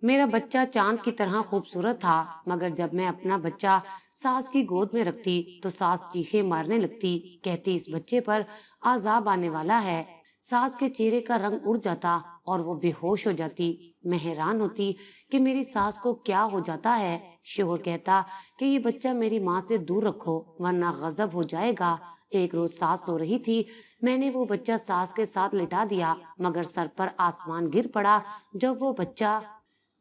मेरा बच्चा चांद की तरह खूबसूरत था, मगर जब मैं अपना बच्चा सास की गोद में रखती तो सास चीखें मारने लगती, कहती इस बच्चे पर आजाब आने वाला है। सास के चेहरे का रंग उड़ जाता और वो बेहोश हो जाती। मैं हैरान होती कि मेरी सास को क्या हो जाता है। शोहर कहता कि ये बच्चा मेरी माँ से दूर रखो वरना गजब हो जाएगा। एक रोज सास सो रही थी, मैंने वो बच्चा सास के साथ लिटा दिया, मगर सर पर आसमान गिर पड़ा जब वो बच्चा।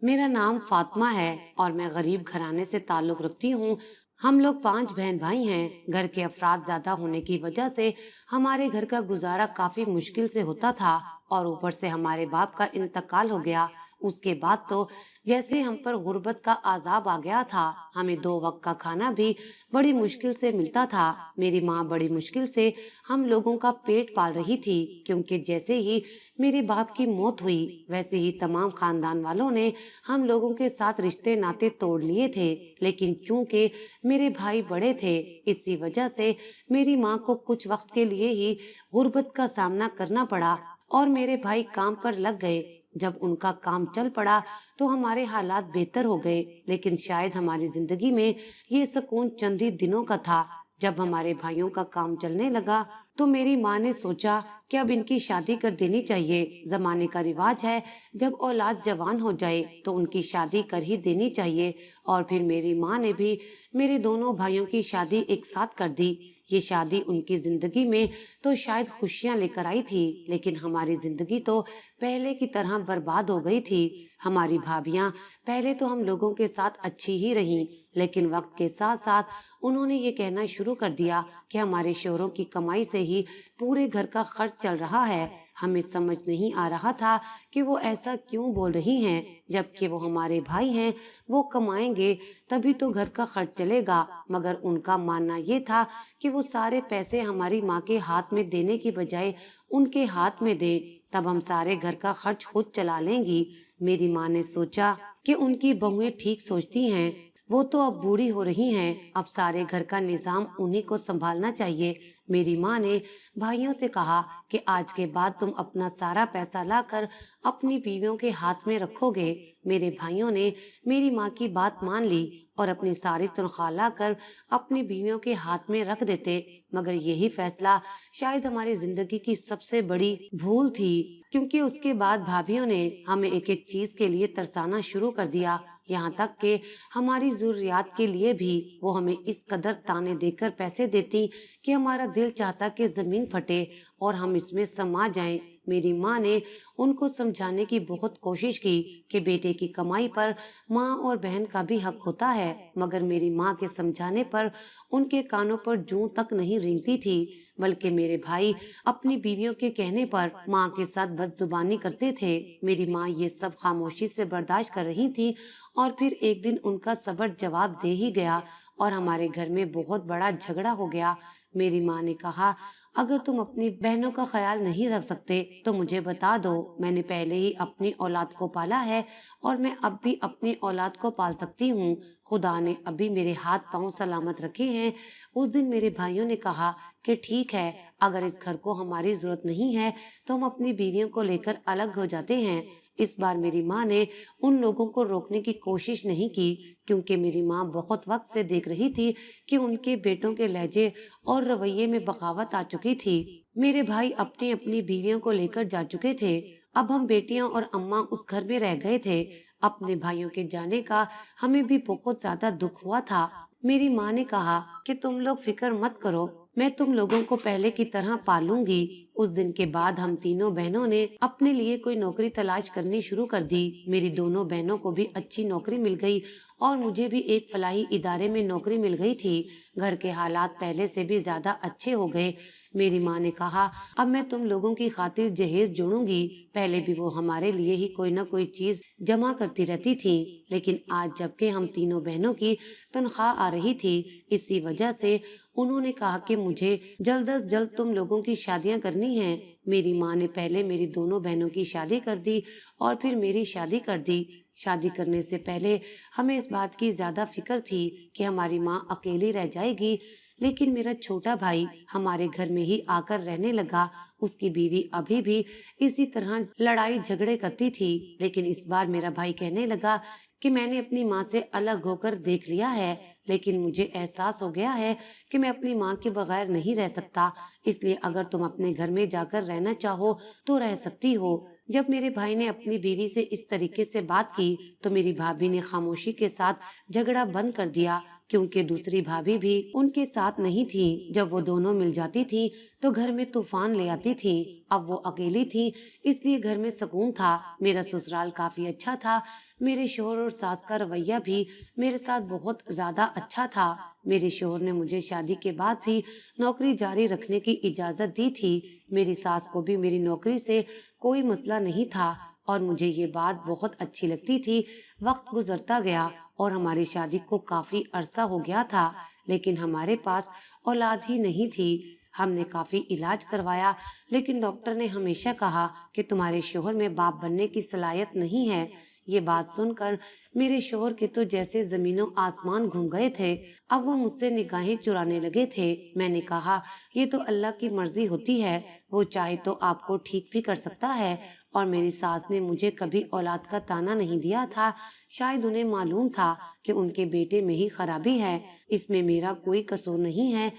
मेरा नाम फातिमा है और मैं गरीब घराने से ताल्लुक रखती हूँ। हम लोग 5 बहन भाई हैं। घर के अफराद ज्यादा होने की वजह से हमारे घर का गुजारा काफी मुश्किल से होता था, और ऊपर से हमारे बाप का इंतकाल हो गया। उसके बाद तो जैसे हम पर गुर्बत का आजाब आ गया था। हमें 2 वक्त का खाना भी बड़ी मुश्किल से मिलता था। मेरी माँ बड़ी मुश्किल से हम लोगों का पेट पाल रही थी, क्योंकि जैसे ही मेरे बाप की मौत हुई वैसे ही तमाम खानदान वालों ने हम लोगों के साथ रिश्ते नाते तोड़ लिए थे। लेकिन चूंकि मेरे भाई बड़े थे, इसी वजह से मेरी माँ को कुछ वक्त के लिए ही गुर्बत का सामना करना पड़ा और मेरे भाई काम पर लग गए। जब उनका काम चल पड़ा तो हमारे हालात बेहतर हो गए, लेकिन शायद हमारी जिंदगी में ये सुकून चंद ही दिनों का था। जब हमारे भाइयों का काम चलने लगा तो मेरी माँ ने सोचा कि अब इनकी शादी कर देनी चाहिए। जमाने का रिवाज है, जब औलाद जवान हो जाए तो उनकी शादी कर ही देनी चाहिए। और फिर मेरी माँ ने भी मेरे दोनों भाइयों की शादी एक साथ कर दी। ये शादी उनकी जिंदगी में तो शायद खुशियां लेकर आई थी, लेकिन हमारी जिंदगी तो पहले की तरह बर्बाद हो गई थी। हमारी भाभियां पहले तो हम लोगों के साथ अच्छी ही रहीं, लेकिन वक्त के साथ साथ उन्होंने ये कहना शुरू कर दिया कि हमारे शोहरों की कमाई से ही पूरे घर का खर्च चल रहा है। हमें समझ नहीं आ रहा था कि वो ऐसा क्यों बोल रही हैं, जबकि वो हमारे भाई हैं। वो कमाएंगे तभी तो घर का खर्च चलेगा, मगर उनका मानना ये था कि वो सारे पैसे हमारी माँ के हाथ में देने की बजाय उनके हाथ में दे, तब हम सारे घर का खर्च खुद चला लेंगी। मेरी माँ ने सोचा कि उनकी बहुएं ठीक सोचती हैं, वो तो अब बूढ़ी हो रही हैं, अब सारे घर का निजाम उन्हीं को संभालना चाहिए। मेरी माँ ने भाइयों से कहा कि आज के बाद तुम अपना सारा पैसा लाकर अपनी बीवियों के हाथ में रखोगे। मेरे भाइयों ने मेरी माँ की बात मान ली और अपनी सारी तनख्वाह लाकर अपनी बीवियों के हाथ में रख देते, मगर यही फैसला शायद हमारी जिंदगी की सबसे बड़ी भूल थी, क्योंकि उसके बाद भाभियों ने हमें एक एक चीज के लिए तरसाना शुरू कर दिया। यहाँ तक कि हमारी जरूरियात के लिए भी वो हमें इस कदर ताने देकर पैसे देती कि हमारा दिल चाहता कि जमीन फटे और हम इसमें समा जाएं। मेरी माँ ने उनको समझाने की बहुत कोशिश की कि बेटे की कमाई पर माँ और बहन का भी हक होता है, मगर मेरी माँ के समझाने पर उनके कानों पर जूं तक नहीं रेंगती थी। बल्कि मेरे भाई अपनी बीवियों के कहने पर माँ के साथ बदजुबानी करते थे। मेरी माँ ये सब खामोशी से बर्दाश्त कर रही थी, और फिर एक दिन उनका सब्र जवाब दे ही गया और हमारे घर में बहुत बड़ा झगड़ा हो गया। मेरी माँ ने कहा, अगर तुम अपनी बहनों का ख्याल नहीं रख सकते तो मुझे बता दो। मैंने पहले ही अपनी औलाद को पाला है और मैं अब भी अपनी औलाद को पाल सकती हूँ। खुदा ने अभी मेरे हाथ पांव सलामत रखे हैं। उस दिन मेरे भाइयों ने कहा कि ठीक है, अगर इस घर को हमारी जरूरत नहीं है तो हम अपनी बीवियों को लेकर अलग हो जाते हैं। इस बार मेरी माँ ने उन लोगों को रोकने की कोशिश नहीं की, क्योंकि मेरी माँ बहुत वक्त से देख रही थी कि उनके बेटों के लहजे और रवैये में बगावत आ चुकी थी। मेरे भाई अपनी अपनी बीवियों को लेकर जा चुके थे। अब हम बेटियां और अम्मा उस घर में रह गए थे। अपने भाइयों के जाने का हमें भी बहुत ज्यादा दुख हुआ था। मेरी माँ ने कहा कि तुम लोग फिक्र मत करो, मैं तुम लोगों को पहले की तरह पालूंगी। उस दिन के बाद हम तीनों बहनों ने अपने लिए कोई नौकरी तलाश करनी शुरू कर दी। मेरी दोनों बहनों को भी अच्छी नौकरी मिल गई और मुझे भी एक फलाही इदारे में नौकरी मिल गई थी। घर के हालात पहले से भी ज्यादा अच्छे हो गए। मेरी माँ ने कहा, अब मैं तुम लोगों की खातिर जहेज जोड़ूंगी। पहले भी वो हमारे लिए ही कोई ना कोई चीज जमा करती रहती थी, लेकिन आज जबकि हम तीनों बहनों की तनख्वाह आ रही थी, इसी वजह से उन्होंने कहा कि मुझे जल्द अज जल्द तुम लोगों की शादियां करनी हैं। मेरी माँ ने पहले मेरी दोनों बहनों की शादी कर दी और फिर मेरी शादी कर दी। शादी करने से पहले हमें इस बात की ज्यादा फिक्र थी कि हमारी माँ अकेली रह जाएगी। लेकिन मेरा छोटा भाई हमारे घर में ही आकर रहने लगा। उसकी बीवी अभी भी इसी तरह लड़ाई झगड़े करती थी, लेकिन इस बार मेरा भाई कहने लगा कि मैंने अपनी माँ से अलग होकर देख लिया है, लेकिन मुझे एहसास हो गया है कि मैं अपनी माँ के बगैर नहीं रह सकता, इसलिए अगर तुम अपने घर में जाकर रहना चाहो तो रह सकती हो। जब मेरे भाई ने अपनी बीवी से इस तरीके से बात की तो मेरी भाभी ने खामोशी के साथ झगड़ा बंद कर दिया, क्योंकि दूसरी भाभी भी उनके साथ नहीं थी। जब वो दोनों मिल जाती थी तो घर में तूफान ले आती थी। अब वो अकेली थी, इसलिए घर में सुकून था। मेरा ससुराल काफी अच्छा था। मेरे शोहर और सास का रवैया भी मेरे साथ बहुत ज्यादा अच्छा था। मेरे शोहर ने मुझे शादी के बाद भी नौकरी जारी रखने की इजाजत दी थी। मेरी सास को भी मेरी नौकरी से कोई मसला नहीं था और मुझे ये बात बहुत अच्छी लगती थी। वक्त गुजरता गया और हमारी शादी को काफी अरसा हो गया था, लेकिन हमारे पास औलाद ही नहीं थी। हमने काफी इलाज करवाया, लेकिन डॉक्टर ने हमेशा कहा कि तुम्हारे शोहर में बाप बनने की सलाहियत नहीं है। ये बात सुनकर मेरे शोहर के तो जैसे जमीनों आसमान घूम गए थे। अब वो मुझसे निगाहें चुराने लगे थे। मैंने कहा, ये तो अल्लाह की मर्जी होती है, वो चाहे तो आपको ठीक भी कर सकता है। और मेरी सास ने मुझे कभी औलाद का ताना नहीं दिया था। शायद उन्हें मालूम था कि उनके बेटे में ही खराबी है, इसमें मेरा कोई कसूर नहीं है।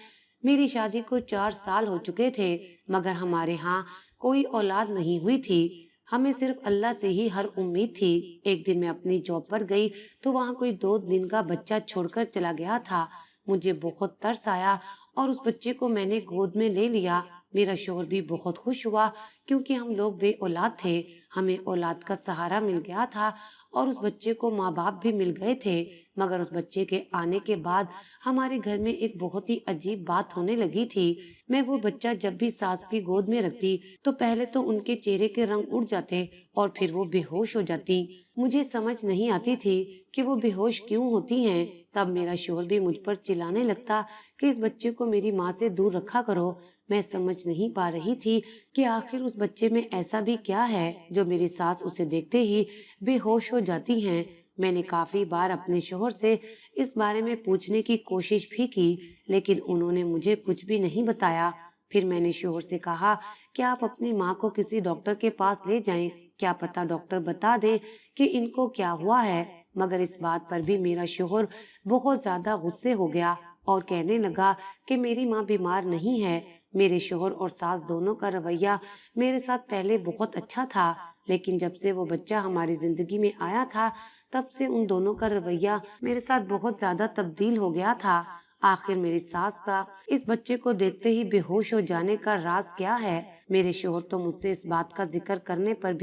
मेरी शादी को 4 साल हो चुके थे, मगर हमारे यहाँ कोई औलाद नहीं हुई थी। हमें सिर्फ अल्लाह से ही हर उम्मीद थी। एक दिन मैं अपनी जॉब पर गई तो वहाँ कोई 2 दिन का बच्चा छोड़कर चला गया था। मुझे बहुत तरस आया और उस बच्चे को मैंने गोद में ले लिया। मेरा शोहर भी बहुत खुश हुआ, क्योंकि हम लोग बे औलाद थे। हमें औलाद का सहारा मिल गया था और उस बच्चे को माँ बाप भी मिल गए थे। मगर उस बच्चे के आने के बाद हमारे घर में एक बहुत ही अजीब बात होने लगी थी। मैं वो बच्चा जब भी सास की गोद में रखती तो पहले तो उनके चेहरे के रंग उड़ जाते और फिर वो बेहोश हो जाती। मुझे समझ नहीं आती थी कि वो बेहोश क्यों होती हैं। तब मेरा शोहर भी मुझ पर चिल्लाने लगता कि इस बच्चे को मेरी माँ से दूर रखा करो। मैं समझ नहीं पा रही थी कि आखिर उस बच्चे में ऐसा भी क्या है जो मेरी सास उसे देखते ही बेहोश हो जाती हैं। मैंने काफी बार अपने शोहर से इस बारे में पूछने की कोशिश भी की, लेकिन उन्होंने मुझे कुछ भी नहीं बताया। फिर मैंने शोहर से कहा कि आप अपनी माँ को किसी डॉक्टर के पास ले जाएं, क्या पता डॉक्टर बता दे कि इनको क्या हुआ है। मगर इस बात पर भी मेरा शोहर बहुत ज्यादा गुस्से हो गया और कहने लगा कि मेरी माँ बीमार नहीं है। मेरे शोहर और सास दोनों का रवैया मेरे साथ पहले बहुत अच्छा था, लेकिन जब से वो बच्चा हमारी जिंदगी में आया था तब से उन दोनों का रवैया मेरे साथ बहुत ज्यादा तब्दील हो गया था। आखिर मेरी सास का इस बच्चे को देखते ही बेहोश हो जाने का राज क्या है? मेरे शोहर तो मुझसे इस बात का जिक्र करने पर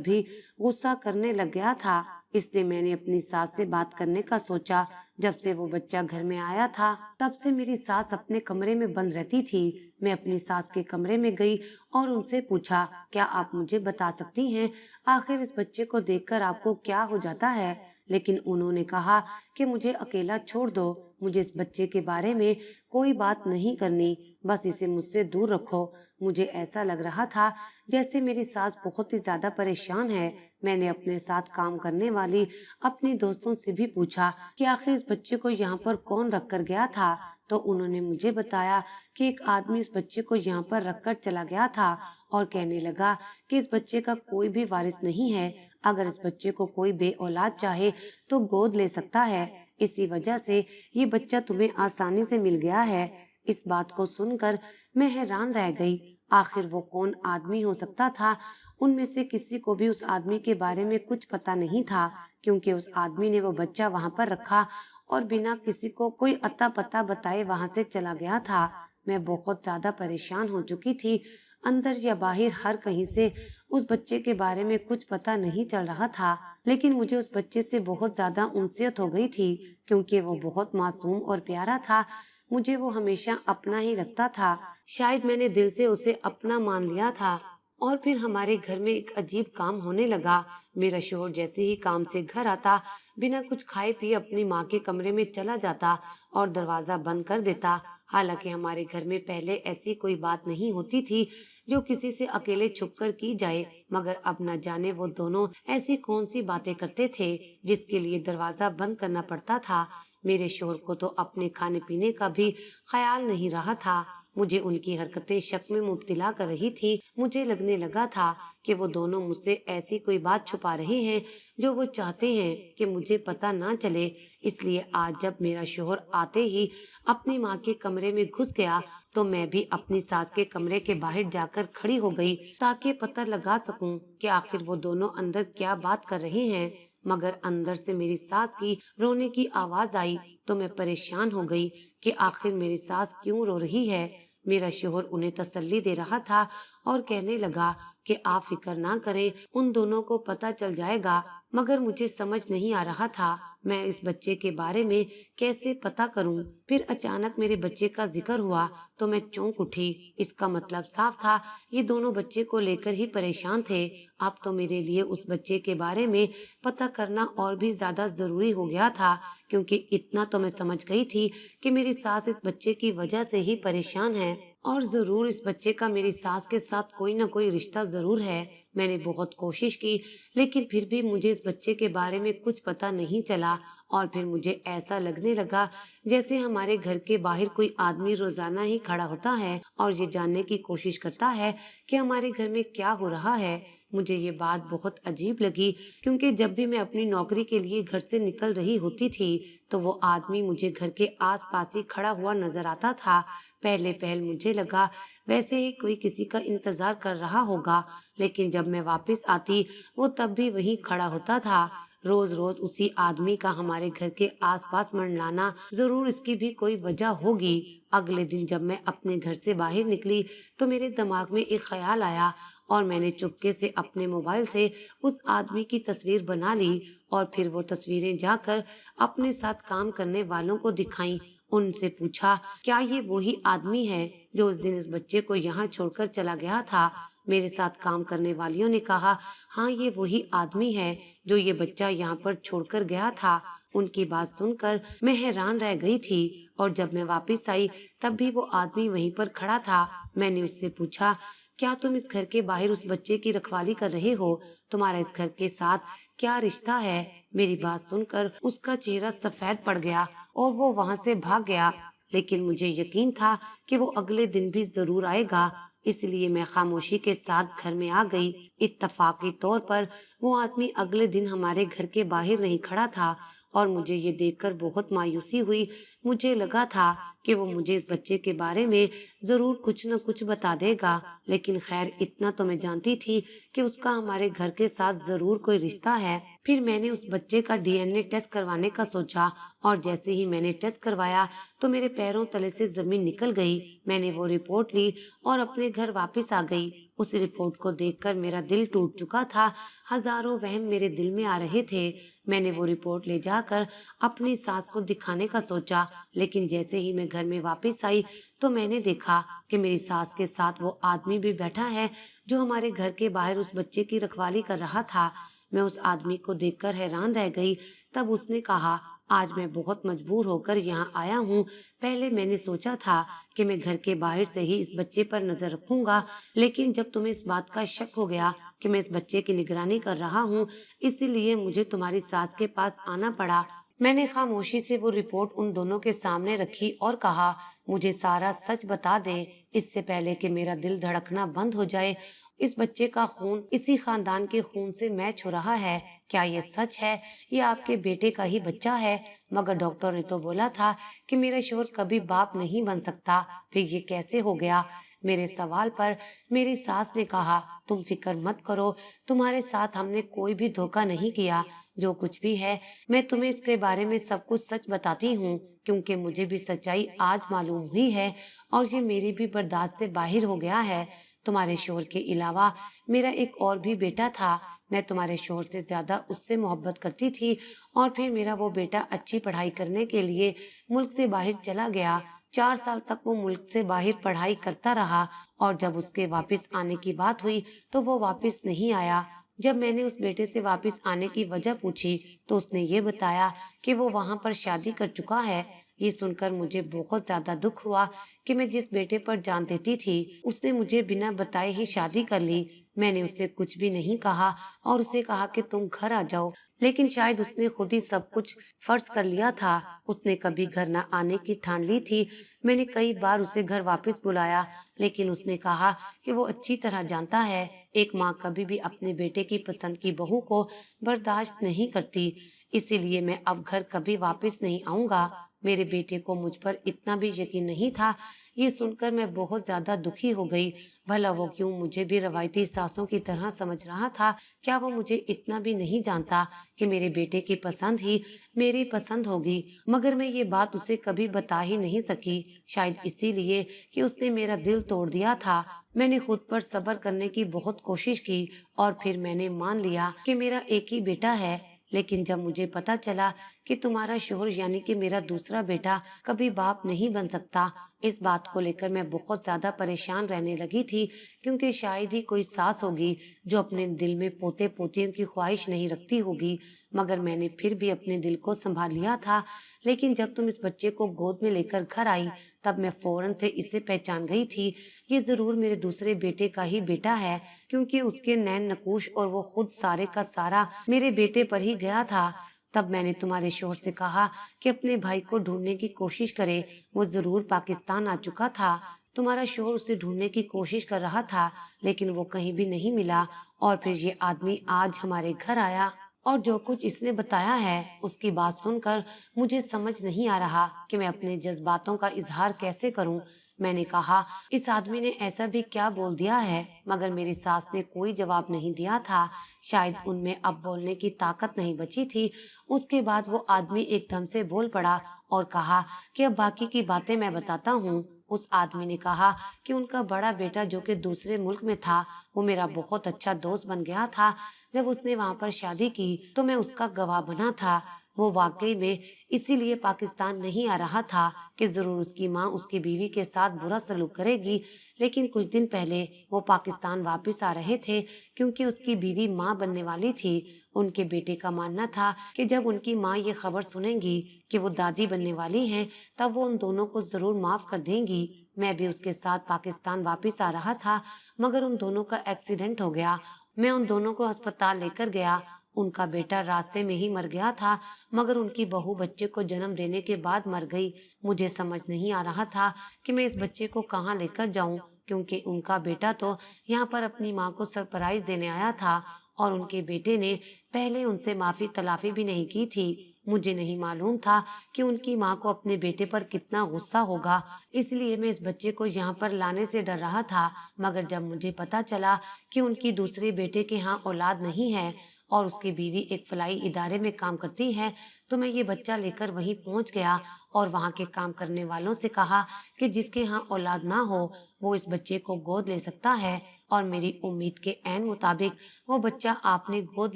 भी गुस्सा करने लग गया था। इसलिए मैंने अपनी सास से बात करने का सोचा। जब से वो बच्चा घर में आया था तब से मेरी सास अपने कमरे में बंद रहती थी। मैं अपनी सास के कमरे में गई और उनसे पूछा, क्या आप मुझे बता सकती हैं आखिर इस बच्चे को देखकर आपको क्या हो जाता है? लेकिन उन्होंने कहा कि मुझे अकेला छोड़ दो, मुझे इस बच्चे के बारे में कोई बात नहीं करनी, बस इसे मुझसे दूर रखो। मुझे ऐसा लग रहा था जैसे मेरी सास बहुत ही ज्यादा परेशान है। मैंने अपने साथ काम करने वाली अपनी दोस्तों से भी पूछा कि आखिर इस बच्चे को यहाँ पर कौन रख कर गया था, तो उन्होंने मुझे बताया कि एक आदमी इस बच्चे को यहाँ पर रखकर चला गया था और कहने लगा कि इस बच्चे का कोई भी वारिस नहीं है। अगर इस बच्चे को कोई बे औलाद चाहे तो गोद ले सकता है। इसी वजह से ये बच्चा तुम्हें आसानी से मिल गया है। इस बात को सुनकर मैं हैरान रह गई। आखिर वो कौन आदमी हो सकता था? उनमें से किसी को भी उस आदमी के बारे में कुछ पता नहीं था, क्योंकि उस आदमी ने वो बच्चा वहाँ पर रखा और बिना किसी को कोई अता पता बताए वहाँ से चला गया था। मैं बहुत ज्यादा परेशान हो चुकी थी। अंदर या बाहर हर कहीं से उस बच्चे के बारे में कुछ पता नहीं चल रहा था, लेकिन मुझे उस बच्चे से बहुत ज्यादा उनसियत हो गई थी, क्योंकि वो बहुत मासूम और प्यारा था। मुझे वो हमेशा अपना ही लगता था। शायद मैंने दिल से उसे अपना मान लिया था। और फिर हमारे घर में एक अजीब काम होने लगा। मेरा शोहर जैसे ही काम से घर आता, बिना कुछ खाए पिए अपनी माँ के कमरे में चला जाता और दरवाजा बंद कर देता। हालांकि हमारे घर में पहले ऐसी कोई बात नहीं होती थी जो किसी से अकेले छुपकर की जाए, मगर अब न जाने वो दोनों ऐसी कौन सी बातें करते थे जिसके लिए दरवाजा बंद करना पड़ता था। मेरे शोहर को तो अपने खाने पीने का भी ख्याल नहीं रहा था। मुझे उनकी हरकतें शक में मुब्तला कर रही थी। मुझे लगने लगा था कि वो दोनों मुझसे ऐसी कोई बात छुपा रहे हैं जो वो चाहते हैं कि मुझे पता ना चले। इसलिए आज जब मेरा शोहर आते ही अपनी माँ के कमरे में घुस गया तो मैं भी अपनी सास के कमरे के बाहर जाकर खड़ी हो गई ताकि पता लगा सकूं कि आखिर वो दोनों अंदर क्या बात कर रहे हैं। मगर अंदर से मेरी सास की रोने की आवाज आई तो मैं परेशान हो गई कि आखिर मेरी सास क्यों रो रही है। मेरा शोहर उन्हें तसल्ली दे रहा था और कहने लगा कि आप फिक्र ना करें, उन दोनों को पता चल जाएगा। मगर मुझे समझ नहीं आ रहा था मैं इस बच्चे के बारे में कैसे पता करूं। फिर अचानक मेरे बच्चे का जिक्र हुआ तो मैं चौंक उठी। इसका मतलब साफ था ये दोनों बच्चे को लेकर ही परेशान थे। अब तो मेरे लिए उस बच्चे के बारे में पता करना और भी ज्यादा जरूरी हो गया था, क्योंकि इतना तो मैं समझ गई थी कि मेरी सास इस बच्चे की वजह से ही परेशान है और जरूर इस बच्चे का मेरी सास के साथ कोई न कोई रिश्ता जरूर है। मैंने बहुत कोशिश की लेकिन फिर भी मुझे इस बच्चे के बारे में कुछ पता नहीं चला और फिर मुझे ऐसा लगने लगा जैसे हमारे घर के बाहर कोई आदमी रोजाना ही खड़ा होता है और ये जानने की कोशिश करता है कि हमारे घर में क्या हो रहा है। मुझे ये बात बहुत अजीब लगी क्योंकि जब भी मैं अपनी नौकरी के लिए घर से निकल रही होती थी तो वो आदमी मुझे घर के आसपास ही खड़ा हुआ नजर आता था। पहले पहल मुझे लगा वैसे ही कोई किसी का इंतजार कर रहा होगा, लेकिन जब मैं वापस आती वो तब भी वहीं खड़ा होता था। रोज रोज उसी आदमी का हमारे घर के आसपास मंडलाना, जरूर इसकी भी कोई वजह होगी। अगले दिन जब मैं अपने घर से बाहर निकली तो मेरे दिमाग में एक ख्याल आया और मैंने चुपके से अपने मोबाइल से उस आदमी की तस्वीर बना ली और फिर वो तस्वीरें जाकर अपने साथ काम करने वालों को दिखाई। उनसे पूछा क्या ये वही आदमी है जो उस दिन इस बच्चे को यहाँ छोड़कर चला गया था। मेरे साथ काम करने वालियों ने कहा हाँ ये वही आदमी है जो ये बच्चा यहाँ पर छोड़कर गया था। उनकी बात सुनकर मैं हैरान रह गई थी और जब मैं वापस आई तब भी वो आदमी वहीं पर खड़ा था। मैंने उससे पूछा क्या तुम इस घर के बाहर उस बच्चे की रखवाली कर रहे हो? तुम्हारा इस घर के साथ क्या रिश्ता है? मेरी बात सुनकर उसका चेहरा सफेद पड़ गया और वो वहाँ से भाग गया, लेकिन मुझे यकीन था कि वो अगले दिन भी जरूर आएगा, इसलिए मैं खामोशी के साथ घर में आ गई। इत्तफाकी तौर पर वो आदमी अगले दिन हमारे घर के बाहर नहीं खड़ा था और मुझे ये देखकर बहुत मायूसी हुई। मुझे लगा था कि वो मुझे इस बच्चे के बारे में जरूर कुछ न कुछ बता देगा, लेकिन खैर इतना तो मैं जानती थी कि उसका हमारे घर के साथ जरूर कोई रिश्ता है। फिर मैंने उस बच्चे का डीएनए टेस्ट करवाने का सोचा और जैसे ही मैंने टेस्ट करवाया तो मेरे पैरों तले से जमीन निकल गई। मैंने वो रिपोर्ट ली और अपने घर वापस आ गई। उस रिपोर्ट को देखकर मेरा दिल टूट चुका था। हजारों वहम मेरे दिल में आ रहे थे। मैंने वो रिपोर्ट ले जाकर अपनी सास को दिखाने का सोचा, लेकिन जैसे ही मैं घर में वापस आई तो मैंने देखा कि मेरी सास के साथ वो आदमी भी बैठा है जो हमारे घर के बाहर उस बच्चे की रखवाली कर रहा था। मैं उस आदमी को देखकर हैरान रह गई। तब उसने कहा आज मैं बहुत मजबूर होकर यहाँ आया हूँ। पहले मैंने सोचा था कि मैं घर के बाहर से ही इस बच्चे पर नजर रखूंगा, लेकिन जब तुम्हें इस बात का शक हो गया कि मैं इस बच्चे की निगरानी कर रहा हूँ, इसीलिए मुझे तुम्हारी सास के पास आना पड़ा। मैंने खामोशी से वो रिपोर्ट उन दोनों के सामने रखी और कहा मुझे सारा सच बता दे, इससे पहले कि मेरा दिल धड़कना बंद हो जाए। इस बच्चे का खून इसी खानदान के खून से मैच हो रहा है। क्या ये सच है? ये आपके बेटे का ही बच्चा है? मगर डॉक्टर ने तो बोला था कि मेरा शोहर कभी बाप नहीं बन सकता, फिर ये कैसे हो गया? मेरे सवाल पर मेरी सास ने कहा तुम फिक्र मत करो, तुम्हारे साथ हमने कोई भी धोखा नहीं किया। जो कुछ भी है मैं तुम्हें इसके बारे में सब कुछ सच बताती हूँ, क्योंकि मुझे भी सच्चाई आज मालूम हुई है और ये मेरी भी बर्दाश्त से बाहर हो गया है। तुम्हारे शोहर के अलावा मेरा एक और भी बेटा था। मैं तुम्हारे शोहर से ज्यादा उससे मोहब्बत करती थी और फिर मेरा वो बेटा अच्छी पढ़ाई करने के लिए मुल्क से बाहर चला गया। 4 साल तक वो मुल्क से बाहर पढ़ाई करता रहा और जब उसके वापस आने की बात हुई तो वो वापस नहीं आया। जब मैंने उस बेटे से वापस आने की वजह पूछी तो उसने ये बताया कि वो वहाँ पर शादी कर चुका है। ये सुनकर मुझे बहुत ज्यादा दुख हुआ कि मैं जिस बेटे पर जान देती थी उसने मुझे बिना बताए ही शादी कर ली। میں نے उससे कुछ भी नहीं कहा और उसे कहा कि तुम घर आ जाओ, लेकिन शायद उसने खुद ही सब कुछ फर्ज कर लिया था। उसने कभी घर न आने की ठान ली थी। मैंने कई बार उसे घर वापस बुलाया, लेकिन उसने कहा कि वो अच्छी तरह जानता है, एक माँ कभी भी अपने बेटे की पसंद की बहू को बर्दाश्त नहीं करती। इसीलिए मैं अब घर कभी वापस नहीं आऊंगा। मेरे बेटे को मुझ पर इतना भी यकीन नहीं था। ये सुनकर मैं बहुत ज्यादा दुखी हो गई। भला वो क्यों मुझे भी रवायती सासों की तरह समझ रहा था? क्या वो मुझे इतना भी नहीं जानता कि मेरे बेटे की पसंद ही मेरी पसंद होगी? मगर मैं ये बात उसे कभी बता ही नहीं सकी, शायद इसीलिए कि उसने मेरा दिल तोड़ दिया था। मैंने खुद पर सब्र करने की बहुत कोशिश की और फिर मैंने मान लिया कि मेरा एक ही बेटा है। लेकिन जब मुझे पता चला कि तुम्हारा शोहर यानी कि मेरा दूसरा बेटा कभी बाप नहीं बन सकता, इस बात को लेकर मैं बहुत ज्यादा परेशान रहने लगी थी, क्योंकि शायद ही कोई सास होगी जो अपने दिल में पोते पोतियों की ख्वाहिश नहीं रखती होगी। मगर मैंने फिर भी अपने दिल को संभाल लिया था। लेकिन जब तुम इस बच्चे को गोद में लेकर घर आई, तब मैं फौरन से इसे पहचान गई थी। ये जरूर मेरे दूसरे बेटे का ही बेटा है, क्योंकि उसके नैन नकुश और वो खुद सारे का सारा मेरे बेटे पर ही गया था। तब मैंने तुम्हारे शोहर से कहा कि अपने भाई को ढूंढने की कोशिश करे। वो जरूर पाकिस्तान आ चुका था। तुम्हारा शोहर उसे ढूंढने की कोशिश कर रहा था, लेकिन वो कहीं भी नहीं मिला। और फिर ये आदमी आज हमारे घर आया और जो कुछ इसने बताया है, उसकी बात सुनकर मुझे समझ नहीं आ रहा कि मैं अपने जज्बातों का इजहार कैसे करूं। मैंने कहा, इस आदमी ने ऐसा भी क्या बोल दिया है? मगर मेरी सास ने कोई जवाब नहीं दिया था। शायद उनमें अब बोलने की ताकत नहीं बची थी। उसके बाद वो आदमी एकदम से बोल पड़ा और कहा कि अब बाकी की बातें मैं बताता हूँ। उस आदमी ने कहा कि उनका बड़ा बेटा जो कि दूसरे मुल्क में था, वो मेरा बहुत अच्छा दोस्त बन गया था। जब उसने वहाँ पर शादी की तो मैं उसका गवाह बना था। वो वाकई में इसीलिए पाकिस्तान नहीं आ रहा था कि जरूर उसकी माँ उसकी बीवी के साथ बुरा सलूक करेगी। लेकिन कुछ दिन पहले वो पाकिस्तान वापस आ रहे थे, क्योंकि उसकी बीवी माँ बनने वाली थी। उनके बेटे का मानना था कि जब उनकी माँ ये खबर सुनेंगी कि वो दादी बनने वाली हैं, तब वो उन दोनों को जरूर माफ कर देंगी। मैं भी उसके साथ पाकिस्तान वापस आ रहा था, मगर उन दोनों का एक्सीडेंट हो गया। मैं उन दोनों को अस्पताल लेकर गया। उनका बेटा रास्ते में ही मर गया था, मगर उनकी बहू बच्चे को जन्म देने के बाद मर गई। मुझे समझ नहीं आ रहा था कि मैं इस बच्चे को कहाँ लेकर जाऊं, क्योंकि उनका बेटा तो यहाँ पर अपनी माँ को सरप्राइज देने आया था और उनके बेटे ने पहले उनसे माफी तलाफी भी नहीं की थी। मुझे नहीं मालूम था कि उनकी माँ को अपने बेटे पर कितना गुस्सा होगा, इसलिए मैं इस बच्चे को यहाँ पर लाने से डर रहा था। मगर जब मुझे पता चला कि उनकी दूसरे बेटे के यहाँ औलाद नहीं है और उसकी बीवी एक फलाई इदारे में काम करती है, तो मैं ये बच्चा लेकर वहीं पहुंच गया और वहां के काम करने वालों से कहा कि जिसके यहाँ औलाद ना हो वो इस बच्चे को गोद ले सकता है। और मेरी उम्मीद के ऐन मुताबिक वो बच्चा आपने गोद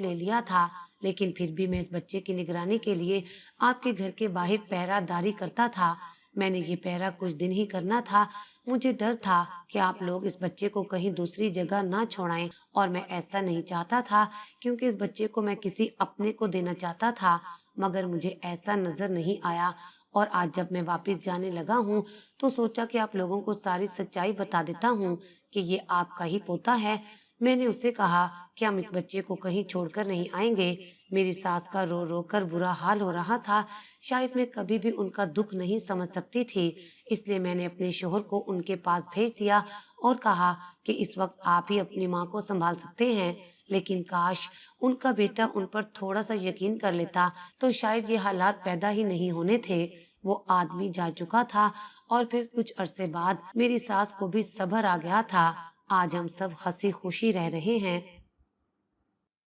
ले लिया था। लेकिन फिर भी मैं इस बच्चे की निगरानी के लिए आपके घर के बाहर पहरादारी करता था। मैंने ये पहरा कुछ दिन ही करना था। मुझे डर था कि आप लोग इस बच्चे को कहीं दूसरी जगह ना छोड़ाएं, और मैं ऐसा नहीं चाहता था, क्योंकि इस बच्चे को मैं किसी अपने को देना चाहता था। मगर मुझे ऐसा नजर नहीं आया, और आज जब मैं वापस जाने लगा हूँ तो सोचा कि आप लोगों को सारी सच्चाई बता देता हूँ कि ये आपका ही पोता है। मैंने उसे कहा कि हम इस बच्चे को कहीं छोड़कर नहीं आएंगे। मेरी सास का रो रो कर बुरा हाल हो रहा था। शायद मैं कभी भी उनका दुख नहीं समझ सकती थी, इसलिए मैंने अपने शोहर को उनके पास भेज दिया और कहा कि इस वक्त आप ही अपनी माँ को संभाल सकते हैं। लेकिन काश उनका बेटा उन पर थोड़ा सा यकीन कर लेता, तो शायद ये हालात पैदा ही नहीं होने थे। वो आदमी जा चुका था और फिर कुछ अरसे बाद मेरी सास को भी सब्र आ गया था। आज हम सब हंसी खुशी रह रहे हैं।